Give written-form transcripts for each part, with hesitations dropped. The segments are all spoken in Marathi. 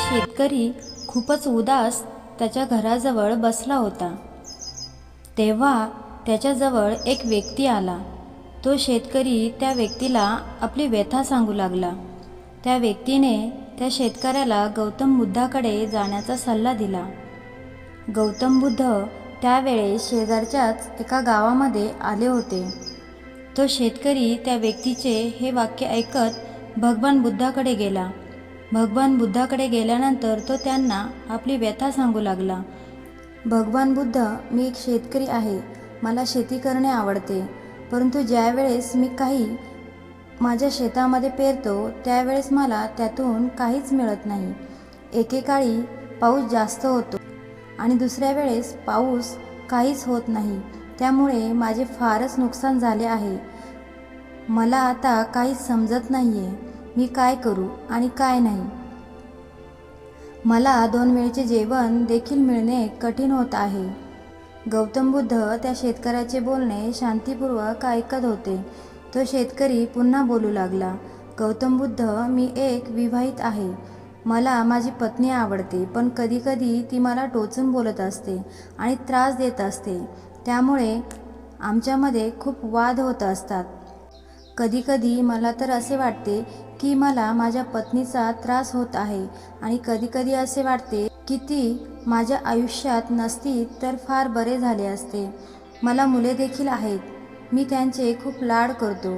शेतकरी खूपच उदास त्याच्या घराजवळ बसला होता. तेव्हा त्याच्याजवळ एक व्यक्ती आला. तो शेतकरी त्या व्यक्तीला आपली व्यथा सांगू लागला. त्या व्यक्तीने त्या शेतकऱ्याला गौतम बुद्धाकडे जाण्याचा सल्ला दिला. गौतम बुद्ध त्यावेळेस शेजारच्याच एका गावामध्ये आले होते. तो शेतकरी त्या व्यक्तीचे हे वाक्य ऐकत भगवान बुद्धाकडे गेला. भगवान बुद्धाकडे गेल्यानंतर तो त्यांना आपली व्यथा सांगू लागला. भगवान बुद्ध, मी एक शेतकरी आहे. मला शेती करणे आवडते, परंतु ज्यावेळेस मी काही माझ्या शेतामध्ये पेरतो त्यावेळेस मला त्यातून काहीच मिळत नाही. एकेकाळी पाऊस जास्त होतो आणि दुसऱ्या वेळेस पाऊस काहीच होत नाही. त्यामुळे माझे फारच नुकसान झाले आहे. मला आता काहीच समजत नाही आहे, मी काय करू आणि काय नाही. मला 2 वेळचे जेवण देखील मिळणे कठीण होत आहे. गौतम बुद्ध त्या शेतकऱ्याचे बोलणे शांतीपूर्वक ऐकत होते. तो शेतकरी पुन्हा बोलू लागला. गौतम बुद्ध, मी एक विवाहित आहे. मला माझी पत्नी आवडते, पण कधीकधी ती मला टोचून बोलत असते आणि त्रास देत असते. त्यामुळे आमच्यामध्ये खूप वाद होत असतात. कधीकधी मला तर असे वाटते की मला माझ्या पत्नीचा त्रास होत आहे आणि कधीकधी असे वाटते की ती माझ्या आयुष्यात नसती तर फार बरे झाले असते. मला मुले देखील आहेत. मी त्यांचे खूप लाड करतो,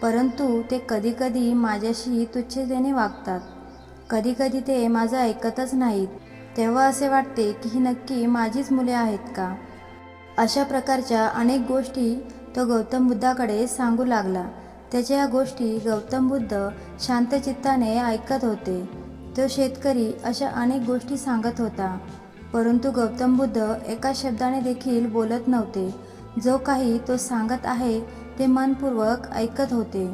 परंतु ते कधीकधी माझ्याशी तुच्छतेने वागतात. कधीकधी ते माझं ऐकतच नाहीत. तेव्हा असे वाटते की ही नक्की माझीच मुले आहेत का. अशा प्रकारच्या अनेक गोष्टी तो गौतम बुद्धाकडे सांगू लागला. त्याच्या या गोष्टी गौतम बुद्ध शांतचित्ताने ऐकत होते. तो शेतकरी अशा अनेक गोष्टी सांगत होता, परंतु गौतम बुद्ध एका शब्दाने देखील बोलत नव्हते. जो काही तो सांगत आहे ते मनपूर्वक ऐकत होते.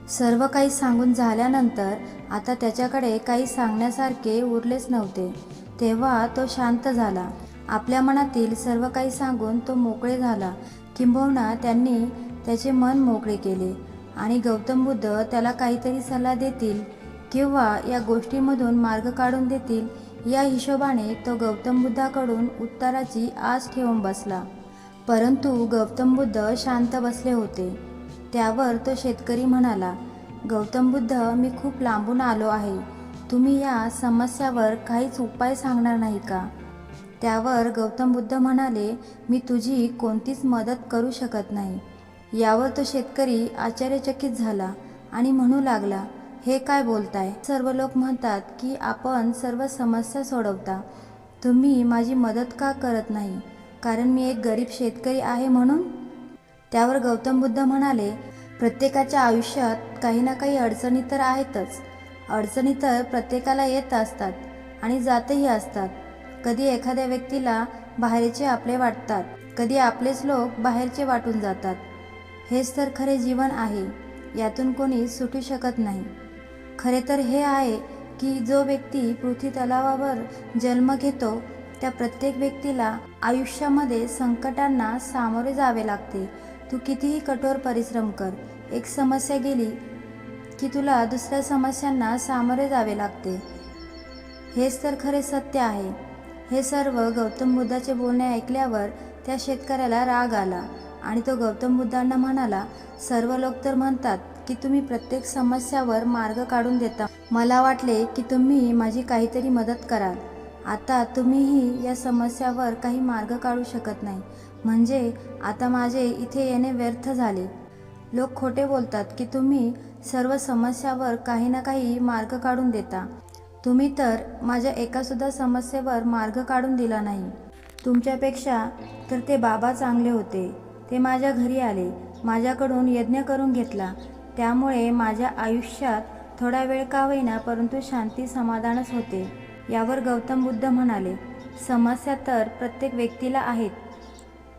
सर्व काही सांगून झाल्यानंतर आता त्याच्याकडे काही सांगण्यासारखे उरलेच नव्हते. तेव्हा तो शांत झाला. आपल्या मनातील सर्व काही सांगून तो मोकळे झाला. किंबहुना त्यांनी त्याचे मन मोकळे केले आणि गौतम बुद्ध त्याला काहीतरी सल्ला देतील किंवा या गोष्टीमधून मार्ग काढून देतील या हिशोबाने तो गौतम बुद्धाकडून उत्तराची आस ठेवून बसला. परंतु गौतम बुद्ध शांत बसले होते. त्यावर तो शेतकरी म्हणाला, गौतम बुद्ध, मी खूप लांबून आलो आहे. तुम्ही या समस्यावर काहीच उपाय सांगणार नाही का. त्यावर गौतम बुद्ध म्हणाले, मी तुझी कोणतीच मदत करू शकत नाही. यावर तो शेतकरी आश्चर्यचकित झाला आणि म्हणू लागला, हे काय बोलताय. सर्व लोक म्हणतात की आपण सर्व समस्या सोडवता. तुम्ही माझी मदत का करत नाही. कारण मी एक गरीब शेतकरी आहे म्हणून. त्यावर गौतम बुद्ध म्हणाले, प्रत्येकाच्या आयुष्यात काही ना काही अडचणी तर आहेतच. अडचणी तर प्रत्येकाला येत असतात आणि जातही असतात. कधी एखाद्या व्यक्तीला बाहेरचे आपले वाटतात, कधी आपलेच लोक बाहेरचे वाटून जातात. हेच तर खरे जीवन आहे. यातून कोणी सुटू शकत नाही. खरे तर हे आहे की जो व्यक्ती पृथ्वी तलावावर जन्म घेतो त्या प्रत्येक व्यक्तीला आयुष्यामध्ये संकटांना सामोरे जावे लागते. तू कितीही कठोर परिश्रम कर, एक समस्या गेली की तुला दुसऱ्या समस्यांना सामोरे जावे लागते. हेच तर खरे सत्य आहे. हे सर्व गौतम बुद्धाचे बोलणे ऐकल्यावर त्या शेतकऱ्याला राग आला आणि तो गौतम बुद्धांना म्हणाला, सर्व लोक तर म्हणतात की तुम्ही प्रत्येक समस्यावर मार्ग काढून देता. मला वाटले की तुम्ही माझी काहीतरी मदत कराल. आता तुम्हीही या समस्यावर काही मार्ग काढू शकत नाही. म्हणजे आता माझे इथे येणे व्यर्थ झाले. लोक खोटे बोलतात की तुम्ही सर्व समस्यावर काही ना काही मार्ग काढून देता. तुम्ही तर माझ्या एकासुद्धा समस्येवर मार्ग काढून दिला नाही. तुमच्यापेक्षा तर ते बाबा चांगले होते. ते माझ्या घरी आले, माझ्याकडून यज्ञ करून घेतला. त्यामुळे माझ्या आयुष्यात थोडा वेळ का होईना परंतु शांती समाधानच होते. यावर गौतम बुद्ध म्हणाले, समस्या तर प्रत्येक व्यक्तीला आहेत.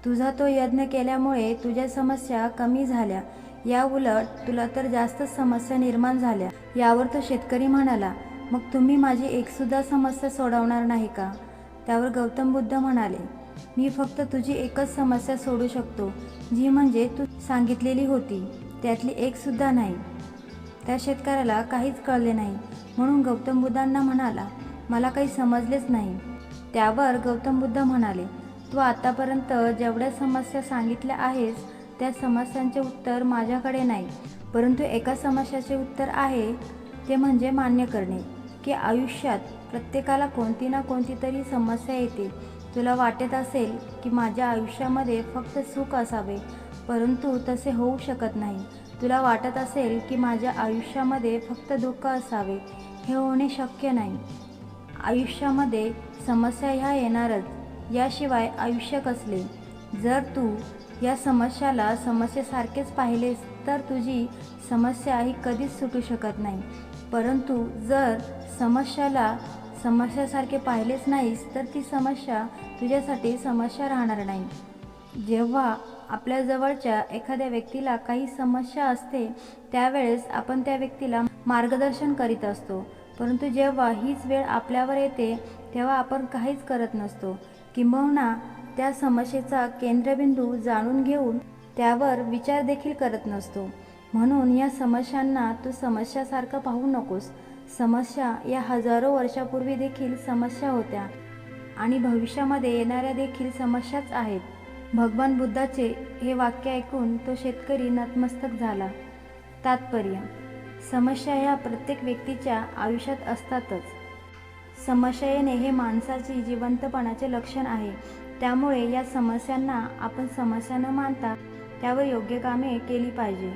तुझा तो यज्ञ केल्यामुळे तुझ्या समस्या कमी झाल्या. या उलट तुला तर जास्त समस्या निर्माण झाल्या. यावर तो शेतकरी म्हणाला, मग तुम्ही माझी एकसुद्धा समस्या सोडवणार नाही का. त्यावर गौतम बुद्ध म्हणाले, मी फक्त तुझी एकच समस्या सोडू शकतो, जी म्हणजे तू सांगितलेली होती त्यातली एकसुद्धा नाही. त्या शेतकऱ्याला काहीच कळले नाही. म्हणून गौतम बुद्धांना म्हणाला, मला काही समजलेच नाही. त्यावर गौतम बुद्ध म्हणाले, तू आतापर्यंत जेवढ्या समस्या सांगितल्या आहेस त्या समस्यांचे उत्तर माझ्याकडे नाही, परंतु एका समस्याचे उत्तर आहे, ते म्हणजे मान्य करणे की आयुष्यात प्रत्येकाला कोणती ना कोणती तरी समस्या येते. तुला वाटत असेल की माझ्या आयुष्यामध्ये फक्त सुख असावे, परंतु तसे होऊ शकत नाही. तुला वाटत असेल की माझ्या आयुष्यामध्ये फक्त दुःख असावे, हे होणे शक्य नाही. आयुष्यामध्ये समस्या ह्या येणारच, याशिवाय आयुष्य कसले. जर तू या समस्याला समस्येसारखेच पाहिलेस तर तुझी समस्या ही कधीच सुटू शकत नाही. परंतु जर समस्याला समस्यासारखे पाहिलेच नाहीस तर ती समस्या तुझ्यासाठी समस्या राहणार नाही. जेव्हा आपल्या जवळच्या एखाद्या व्यक्तीला काही समस्या असते त्यावेळेस आपण त्या व्यक्तीला मार्गदर्शन करीत असतो, परंतु जेव्हा हीच वेळ आपल्यावर येते तेव्हा आपण काहीच करत नसतो, किंबहुना त्या समस्येचा केंद्रबिंदू जाणून घेऊन त्यावर विचार देखील करत नसतो. म्हणून या समस्यांना तू समस्यासारखं पाहू नकोस. समस्या या हजारो वर्षापूर्वी देखील समस्या होत्या आणि भविष्यामध्ये येणाऱ्या देखील समस्याच आहेत. भगवान बुद्धाचे हे वाक्य ऐकून तो शेतकरी नतमस्तक झाला. तात्पर्य: समस्या ह्या प्रत्येक व्यक्तीच्या आयुष्यात असतातच. समस्या येणे हे माणसाची जिवंतपणाचे लक्षण आहे. त्यामुळे या समस्यांना आपण समस्या न मानता त्यावर योग्य कामे केली पाहिजे.